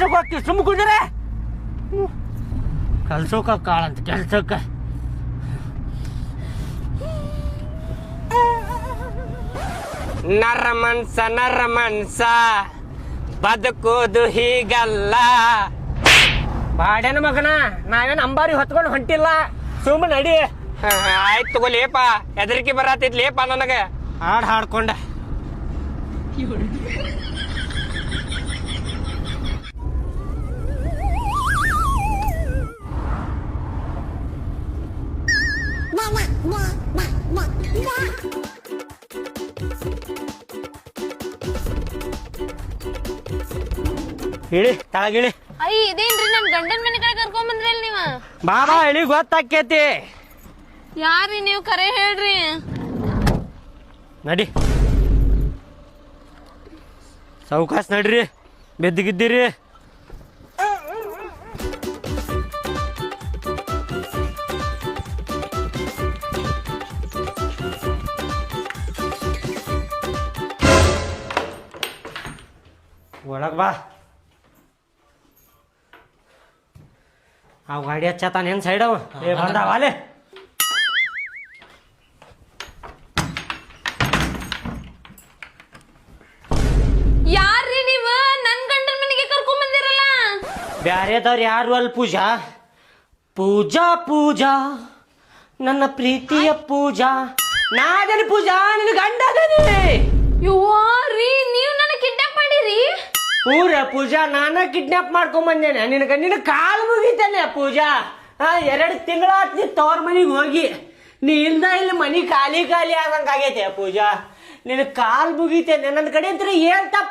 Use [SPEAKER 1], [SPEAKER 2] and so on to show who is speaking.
[SPEAKER 1] ಕೆಲ್ಸಕ್ಕೆ ಹೋಗ್ತೀವಿ ಸುಮ್ಮ ಕುಂದ್ರೆ ಕಲ್ಸೋಕ ಕಾಳಂತ ಕೆಲ್ಸಕ್ಕೆ
[SPEAKER 2] ನರ ಮನ್ಸ ಬದುಕೋದು ಹೀಗಲ್ಲ.
[SPEAKER 1] ಬಾಡ್ಯಾನ ಮಗನ ನಾವೇನು ಅಂಬಾರಿ ಹೊತ್ಕೊಂಡು ಹೊಂಟಿಲ್ಲ ಸುಮ್ಮನೆ ನಡಿ.
[SPEAKER 2] ಆಯ್ತು ತಗೋಲೇಪ ಹೆದರಿಕೆ ಬರತೈತ್ಲೇಪ ನನಗೆ
[SPEAKER 1] ಹಾಡು ಹಾಡ್ಕೊಂಡ ಇಳಿ ತಾಗಿಳಿ.
[SPEAKER 3] ಅಯ್ಯ ಇದೇನ್ರಿ ನನ್ ಗಂಡನ ಮನೆ ಕಡೆ ಕರ್ಕೊಂಡ್ ಬಂದ್ರಿ ನೀವ.
[SPEAKER 1] ಬಾಬಾ ಇಳಿ ಗೊತ್ತಾಕೇತಿ.
[SPEAKER 3] ಯಾರಿ ನೀವು ಕರೆ ಹೇಳ್ರಿ.
[SPEAKER 1] ನಡಿ ಸಾವ್ಕಾಸ್ ನಡ್ರಿ ಬೆದ್ದಗಿದ್ದೀರಿ. ಒಳಗ್ ಬಾ. ಆ ಗಾಡಿ ಹಚ್ಚತಾನೇನು ಸೈಡ್ ಅವ ಬಂದಾವಾಲೆ.
[SPEAKER 3] ಯಾರ್ರಿ ನೀವು ನನ್ ಗಂಡನ ಮನೆಗೆ ಕರ್ಕೊಂಡ್ ಬಂದಿರಲ್ಲ.
[SPEAKER 1] ಬ್ಯಾರೆದವ್ರು ಯಾರು ಅಲ್ಲಿ ಪೂಜಾ ಪೂಜಾ ಪೂಜಾ ನನ್ನ ಪ್ರೀತಿಯ ಪೂಜಾ. ನಾದಲ್ಲಿ ಪೂಜಾ ನಿನ್ನ ಗಂಡ
[SPEAKER 3] ಯುವಾರಿ ನೀವ್ ನನ್ನ ಕಿಡ್ನಾಪ್ ಮಾಡಿರಿ.
[SPEAKER 1] ಊರ ಪೂಜಾ ನಾನ ಕಿಡ್ನಾಪ್ ಮಾಡ್ಕೊಂಡ್ ಬಂದೇನೆ ನಿನ್ನ ಕಾಲು ಮುಗಿತಾನೆ ಪೂಜಾ. 2 ತಿಂಗಳಾತ್ ನೀ ತವ್ರ ಮನಿಗೆ ಹೋಗಿ ನೀ ಇಲ್ದ ಇಲ್ಲಿ ಮನಿ ಖಾಲಿ ಖಾಲಿ ಆದಂಗ ಆಗೈತೆ ಪೂಜಾ. ನಿನ್ನ ಕಾಲು ಮುಗಿತೇನೆ ನನ್ನ ಕಡೆ ಅಂತ ಏನ್ ತಪ್ಪ